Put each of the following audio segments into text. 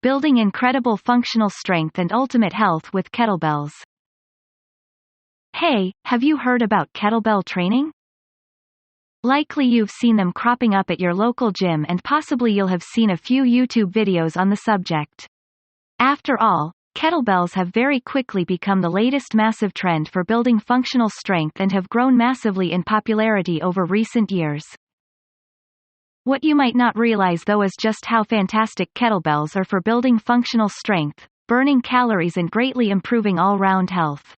building incredible functional strength and ultimate health with kettlebells. Hey, have you heard about kettlebell training? Likely you've seen them cropping up at your local gym, and possibly you'll have seen a few YouTube videos on the subject. After all, kettlebells have very quickly become the latest massive trend for building functional strength and have grown massively in popularity over recent years. What you might not realize though is just how fantastic kettlebells are for building functional strength, burning calories and greatly improving all-round health.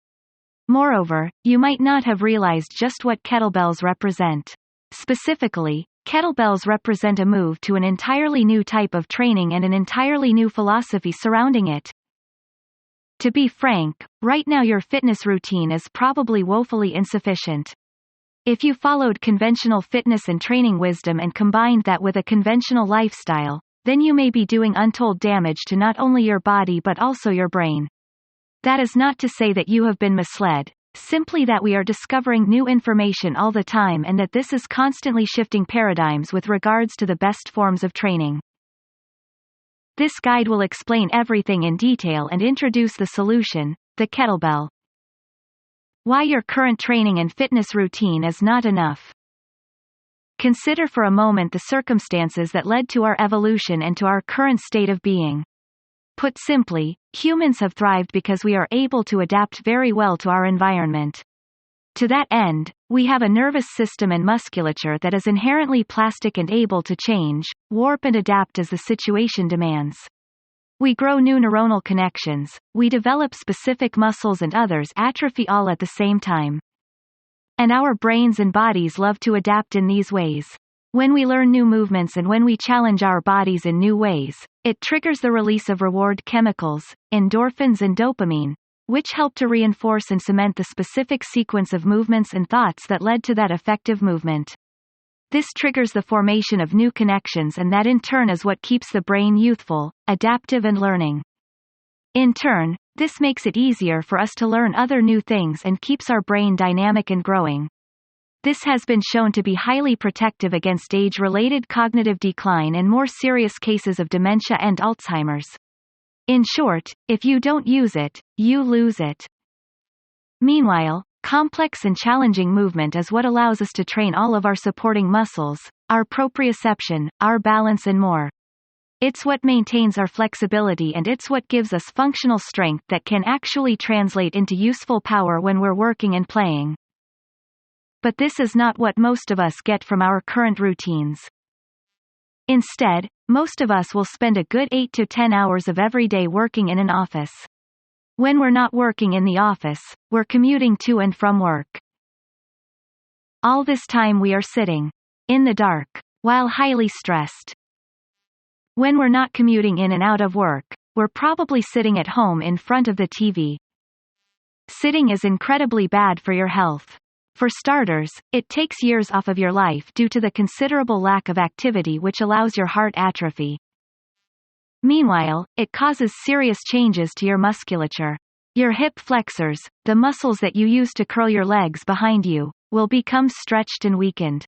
Moreover, you might not have realized just what kettlebells represent. Specifically, kettlebells represent a move to an entirely new type of training and an entirely new philosophy surrounding it. To be frank, right now your fitness routine is probably woefully insufficient. If you followed conventional fitness and training wisdom and combined that with a conventional lifestyle, then you may be doing untold damage to not only your body but also your brain. That is not to say that you have been misled, simply that we are discovering new information all the time and that this is constantly shifting paradigms with regards to the best forms of training. This guide will explain everything in detail and introduce the solution, the kettlebell. Why your current training and fitness routine is not enough. Consider for a moment the circumstances that led to our evolution and to our current state of being. Put simply, humans have thrived because we are able to adapt very well to our environment. To that end, we have a nervous system and musculature that is inherently plastic and able to change, warp and adapt as the situation demands. We grow new neuronal connections, we develop specific muscles and others atrophy all at the same time. And our brains and bodies love to adapt in these ways. When we learn new movements and when we challenge our bodies in new ways, it triggers the release of reward chemicals, endorphins and dopamine, which help to reinforce and cement the specific sequence of movements and thoughts that led to that effective movement. This triggers the formation of new connections, and that in turn is what keeps the brain youthful, adaptive and learning. In turn, this makes it easier for us to learn other new things and keeps our brain dynamic and growing. This has been shown to be highly protective against age-related cognitive decline and more serious cases of dementia and Alzheimer's. In short, if you don't use it, you lose it. Meanwhile, complex and challenging movement is what allows us to train all of our supporting muscles, our proprioception, our balance and more. It's what maintains our flexibility, and it's what gives us functional strength that can actually translate into useful power when we're working and playing. But this is not what most of us get from our current routines. Instead, most of us will spend a good 8 to 10 hours of every day working in an office. When we're not working in the office, we're commuting to and from work. All this time we are sitting in the dark, while highly stressed. When we're not commuting in and out of work, we're probably sitting at home in front of the TV. Sitting is incredibly bad for your health. For starters, it takes years off of your life due to the considerable lack of activity, which allows your heart atrophy. Meanwhile, it causes serious changes to your musculature. Your hip flexors, the muscles that you use to curl your legs behind you, will become stretched and weakened.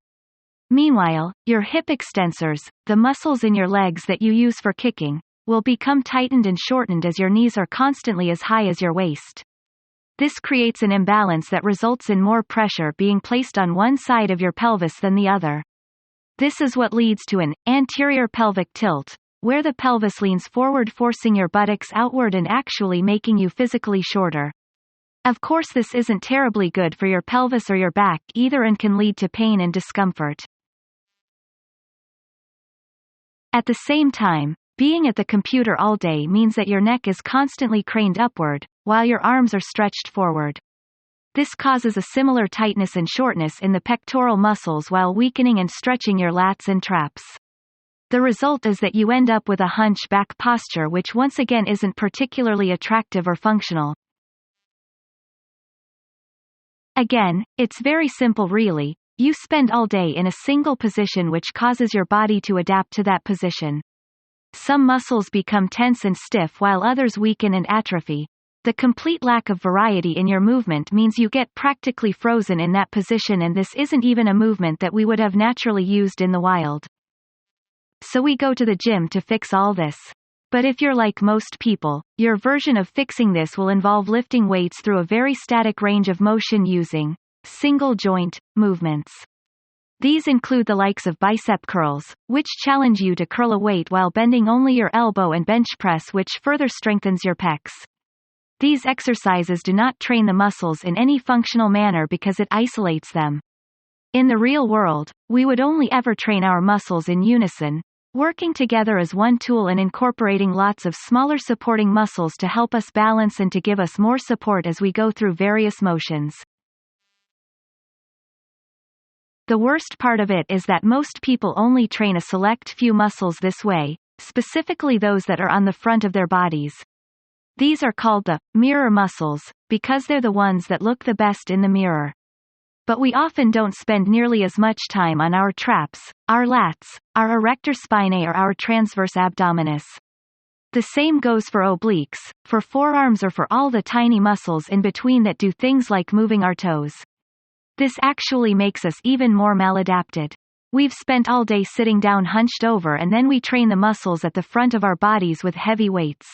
Meanwhile, your hip extensors, the muscles in your legs that you use for kicking, will become tightened and shortened as your knees are constantly as high as your waist. This creates an imbalance that results in more pressure being placed on one side of your pelvis than the other. This is what leads to an anterior pelvic tilt, where the pelvis leans forward, forcing your buttocks outward and actually making you physically shorter. Of course, this isn't terribly good for your pelvis or your back either, and can lead to pain and discomfort. At the same time, being at the computer all day means that your neck is constantly craned upward, while your arms are stretched forward. This causes a similar tightness and shortness in the pectoral muscles while weakening and stretching your lats and traps. The result is that you end up with a hunchback posture, which once again isn't particularly attractive or functional. Again, it's very simple really. You spend all day in a single position, which causes your body to adapt to that position. Some muscles become tense and stiff while others weaken and atrophy. The complete lack of variety in your movement means you get practically frozen in that position, and this isn't even a movement that we would have naturally used in the wild. So we go to the gym to fix all this. But if you're like most people, your version of fixing this will involve lifting weights through a very static range of motion using single joint movements. These include the likes of bicep curls, which challenge you to curl a weight while bending only your elbow, and bench press, which further strengthens your pecs. These exercises do not train the muscles in any functional manner because it isolates them. In the real world, we would only ever train our muscles in unison, working together as one tool and incorporating lots of smaller supporting muscles to help us balance and to give us more support as we go through various motions. The worst part of it is that most people only train a select few muscles this way, specifically those that are on the front of their bodies. These are called the mirror muscles, because they're the ones that look the best in the mirror. But we often don't spend nearly as much time on our traps, our lats, our erector spinae, or our transverse abdominis. The same goes for obliques, for forearms, or for all the tiny muscles in between that do things like moving our toes. This actually makes us even more maladapted. We've spent all day sitting down hunched over, and then we train the muscles at the front of our bodies with heavy weights.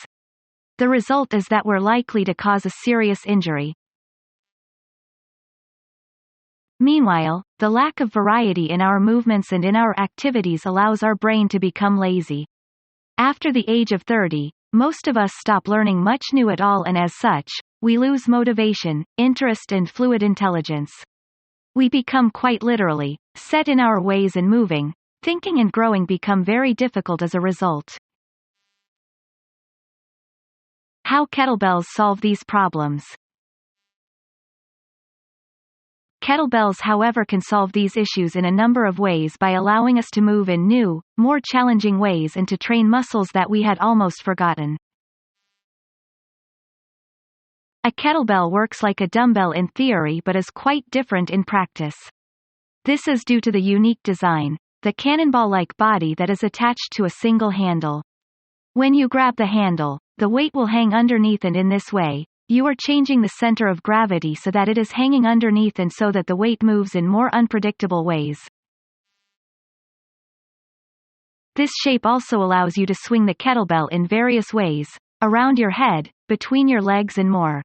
The result is that we're likely to cause a serious injury. Meanwhile, the lack of variety in our movements and in our activities allows our brain to become lazy. After the age of 30, most of us stop learning much new at all, and as such, we lose motivation, interest, and fluid intelligence. We become quite literally set in our ways, and moving, thinking, and growing become very difficult as a result. How kettlebells solve these problems. Kettlebells, however, can solve these issues in a number of ways by allowing us to move in new, more challenging ways and to train muscles that we had almost forgotten. A kettlebell works like a dumbbell in theory but is quite different in practice. This is due to the unique design, the cannonball-like body that is attached to a single handle. When you grab the handle, the weight will hang underneath, and in this way, you are changing the center of gravity so that it is hanging underneath and so that the weight moves in more unpredictable ways. This shape also allows you to swing the kettlebell in various ways, around your head, between your legs, and more.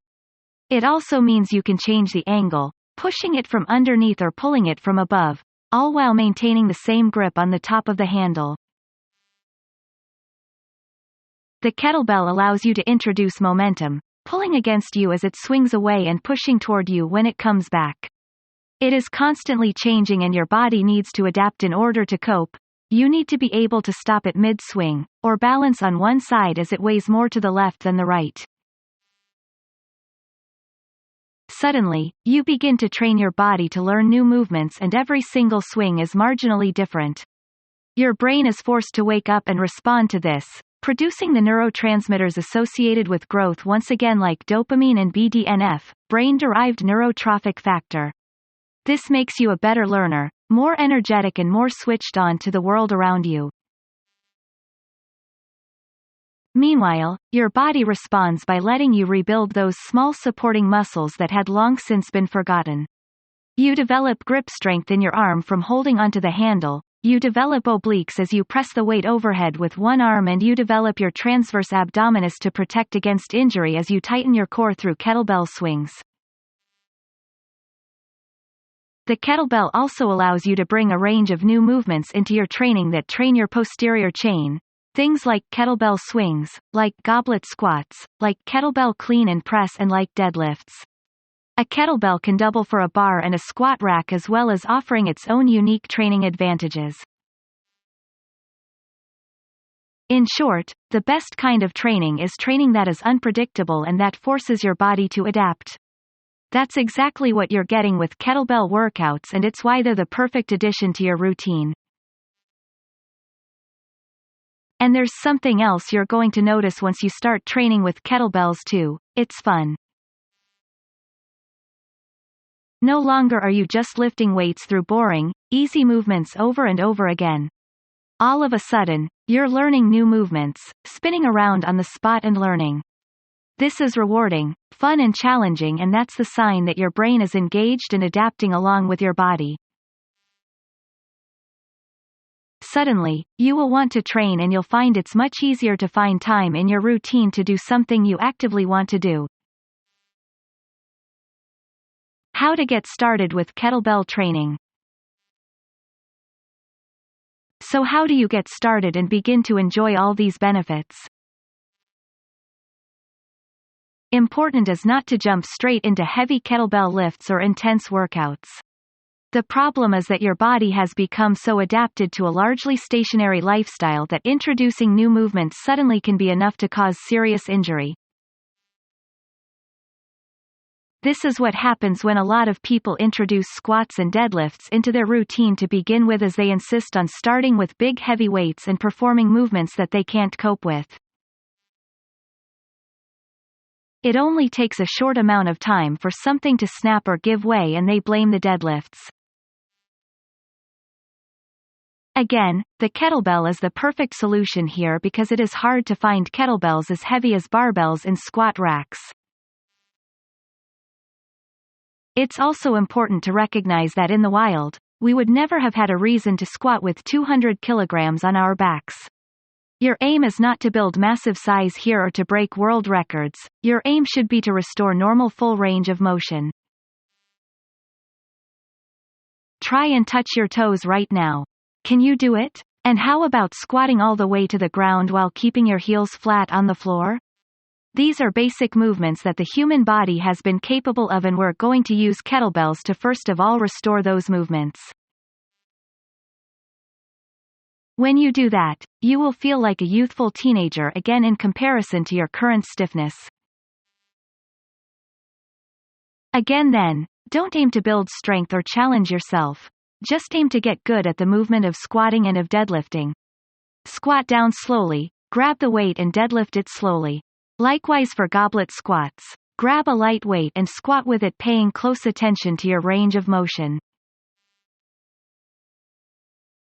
It also means you can change the angle, pushing it from underneath or pulling it from above, all while maintaining the same grip on the top of the handle. The kettlebell allows you to introduce momentum, pulling against you as it swings away and pushing toward you when it comes back. It is constantly changing, and your body needs to adapt in order to cope. You need to be able to stop at mid-swing, or balance on one side as it weighs more to the left than the right. Suddenly, you begin to train your body to learn new movements, and every single swing is marginally different. Your brain is forced to wake up and respond to this, producing the neurotransmitters associated with growth once again, like dopamine and BDNF, brain-derived neurotrophic factor. This makes you a better learner, more energetic, and more switched on to the world around you. Meanwhile, your body responds by letting you rebuild those small supporting muscles that had long since been forgotten. You develop grip strength in your arm from holding onto the handle. You develop obliques as you press the weight overhead with one arm, and you develop your transverse abdominis to protect against injury as you tighten your core through kettlebell swings. The kettlebell also allows you to bring a range of new movements into your training that train your posterior chain. Things like kettlebell swings, like goblet squats, like kettlebell clean and press, and like deadlifts. A kettlebell can double for a bar and a squat rack, as well as offering its own unique training advantages. In short, the best kind of training is training that is unpredictable and that forces your body to adapt. That's exactly what you're getting with kettlebell workouts, and it's why they're the perfect addition to your routine. And there's something else you're going to notice once you start training with kettlebells too: it's fun. No longer are you just lifting weights through boring, easy movements over and over again. All of a sudden, you're learning new movements, spinning around on the spot and learning. This is rewarding, fun, and challenging, and that's the sign that your brain is engaged and adapting along with your body. Suddenly, you will want to train and you'll find it's much easier to find time in your routine to do something you actively want to do. How to get started with kettlebell training. So how do you get started and begin to enjoy all these benefits? Important is not to jump straight into heavy kettlebell lifts or intense workouts. The problem is that your body has become so adapted to a largely stationary lifestyle that introducing new movements suddenly can be enough to cause serious injury. This is what happens when a lot of people introduce squats and deadlifts into their routine to begin with, as they insist on starting with big heavy weights and performing movements that they can't cope with. It only takes a short amount of time for something to snap or give way and they blame the deadlifts. Again, the kettlebell is the perfect solution here because it is hard to find kettlebells as heavy as barbells in squat racks. It's also important to recognize that in the wild, we would never have had a reason to squat with 200 kilograms on our backs. Your aim is not to build massive size here or to break world records. Your aim should be to restore normal full range of motion. Try and touch your toes right now. Can you do it? And how about squatting all the way to the ground while keeping your heels flat on the floor? These are basic movements that the human body has been capable of, and we're going to use kettlebells to first of all restore those movements. When you do that, you will feel like a youthful teenager again in comparison to your current stiffness. Again then, don't aim to build strength or challenge yourself. Just aim to get good at the movement of squatting and of deadlifting. Squat down slowly, grab the weight and deadlift it slowly. Likewise for goblet squats. Grab a light weight and squat with it, paying close attention to your range of motion.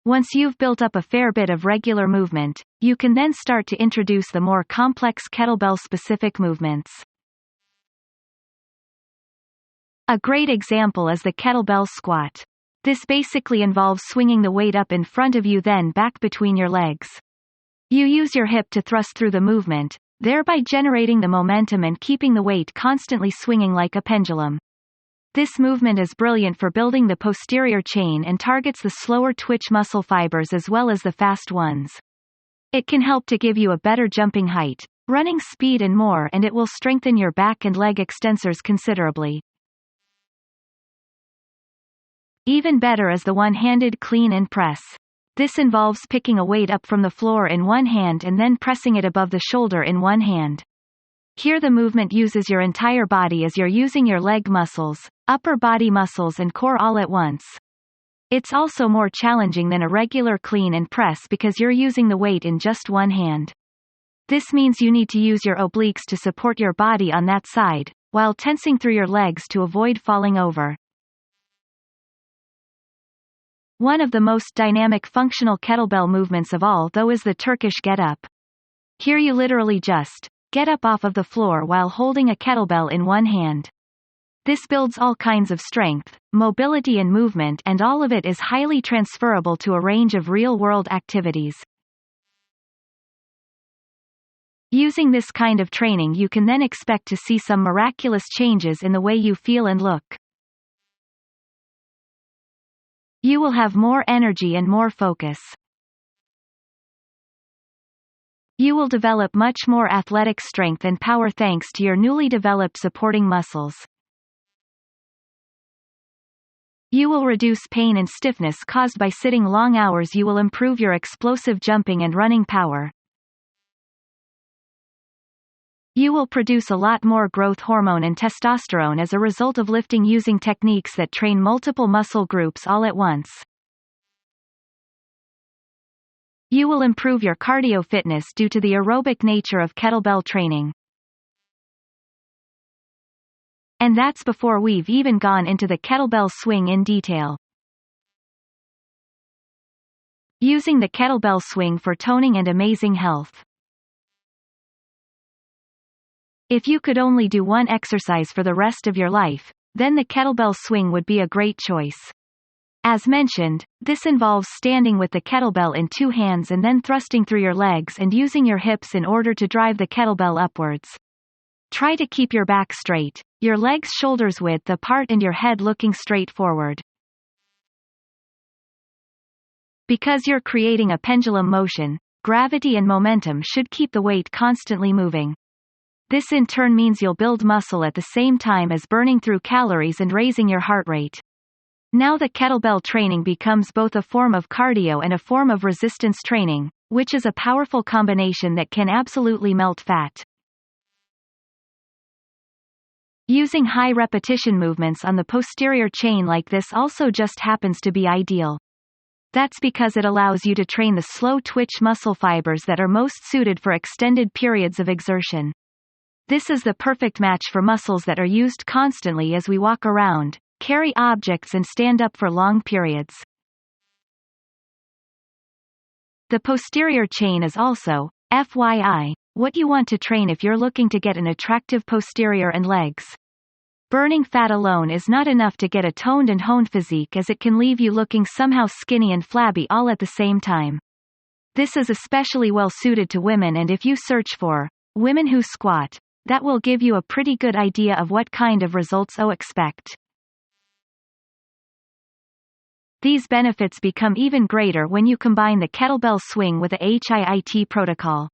Once you've built up a fair bit of regular movement, you can then start to introduce the more complex kettlebell-specific movements. A great example is the kettlebell squat. This basically involves swinging the weight up in front of you, then back between your legs. You use your hip to thrust through the movement, thereby generating the momentum and keeping the weight constantly swinging like a pendulum. This movement is brilliant for building the posterior chain and targets the slower twitch muscle fibers as well as the fast ones. It can help to give you a better jumping height, running speed and more, and it will strengthen your back and leg extensors considerably. Even better is the one-handed clean and press. This involves picking a weight up from the floor in one hand and then pressing it above the shoulder in one hand. Here the movement uses your entire body as you're using your leg muscles, upper body muscles and core all at once. It's also more challenging than a regular clean and press because you're using the weight in just one hand. This means you need to use your obliques to support your body on that side, while tensing through your legs to avoid falling over. One of the most dynamic functional kettlebell movements of all, though, is the Turkish get-up. Here you literally just get up off of the floor while holding a kettlebell in one hand. This builds all kinds of strength, mobility and movement, and all of it is highly transferable to a range of real-world activities. Using this kind of training, you can then expect to see some miraculous changes in the way you feel and look. You will have more energy and more focus. You will develop much more athletic strength and power thanks to your newly developed supporting muscles. You will reduce pain and stiffness caused by sitting long hours. You will improve your explosive jumping and running power. You will produce a lot more growth hormone and testosterone as a result of lifting using techniques that train multiple muscle groups all at once. You will improve your cardio fitness due to the aerobic nature of kettlebell training. And that's before we've even gone into the kettlebell swing in detail. Using the kettlebell swing for toning and amazing health. If you could only do one exercise for the rest of your life, then the kettlebell swing would be a great choice. As mentioned, this involves standing with the kettlebell in two hands and then thrusting through your legs and using your hips in order to drive the kettlebell upwards. Try to keep your back straight, your legs shoulders width apart and your head looking straight forward. Because you're creating a pendulum motion, gravity and momentum should keep the weight constantly moving. This in turn means you'll build muscle at the same time as burning through calories and raising your heart rate. Now the kettlebell training becomes both a form of cardio and a form of resistance training, which is a powerful combination that can absolutely melt fat. Using high repetition movements on the posterior chain like this also just happens to be ideal. That's because it allows you to train the slow twitch muscle fibers that are most suited for extended periods of exertion. This is the perfect match for muscles that are used constantly as we walk around, carry objects and stand up for long periods. The posterior chain is also, FYI, what you want to train if you're looking to get an attractive posterior and legs. Burning fat alone is not enough to get a toned and honed physique, as it can leave you looking somehow skinny and flabby all at the same time. This is especially well suited to women, and if you search for women who squat, that will give you a pretty good idea of what kind of results to expect. These benefits become even greater when you combine the kettlebell swing with the HIIT protocol.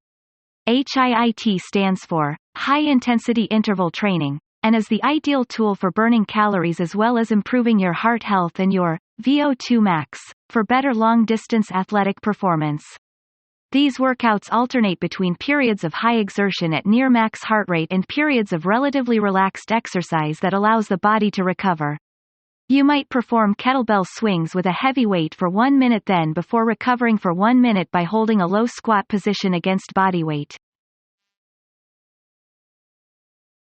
HIIT stands for High Intensity Interval Training, and is the ideal tool for burning calories as well as improving your heart health and your VO2 max, for better long-distance athletic performance. These workouts alternate between periods of high exertion at near max heart rate and periods of relatively relaxed exercise that allows the body to recover. You might perform kettlebell swings with a heavy weight for 1 minute, then before recovering for 1 minute by holding a low squat position against body weight.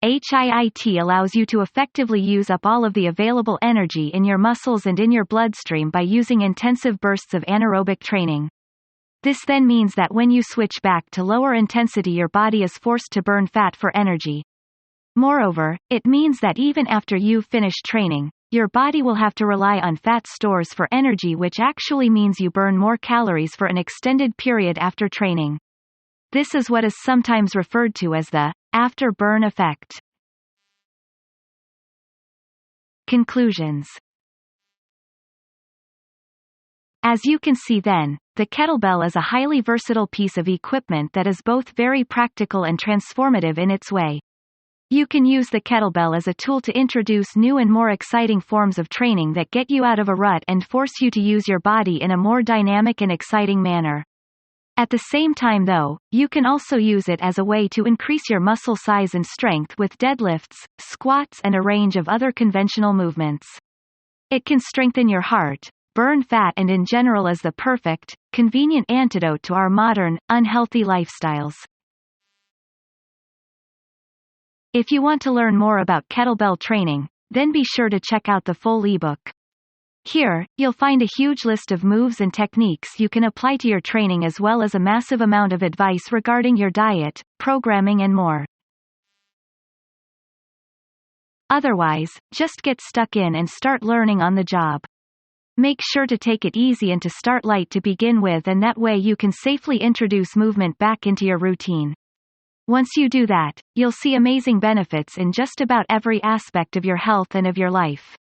HIIT allows you to effectively use up all of the available energy in your muscles and in your bloodstream by using intensive bursts of anaerobic training. This then means that when you switch back to lower intensity, your body is forced to burn fat for energy. Moreover, it means that even after you've finished training, your body will have to rely on fat stores for energy, which actually means you burn more calories for an extended period after training. This is what is sometimes referred to as the after-burn effect. Conclusions. As you can see then, the kettlebell is a highly versatile piece of equipment that is both very practical and transformative in its way. You can use the kettlebell as a tool to introduce new and more exciting forms of training that get you out of a rut and force you to use your body in a more dynamic and exciting manner. At the same time though, you can also use it as a way to increase your muscle size and strength with deadlifts, squats and a range of other conventional movements. It can strengthen your heart, burn fat, and in general is the perfect, convenient antidote to our modern, unhealthy lifestyles. If you want to learn more about kettlebell training, then be sure to check out the full ebook. Here, you'll find a huge list of moves and techniques you can apply to your training, as well as a massive amount of advice regarding your diet, programming and more. Otherwise, just get stuck in and start learning on the job. Make sure to take it easy and to start light to begin with, and that way you can safely introduce movement back into your routine. Once you do that, you'll see amazing benefits in just about every aspect of your health and of your life.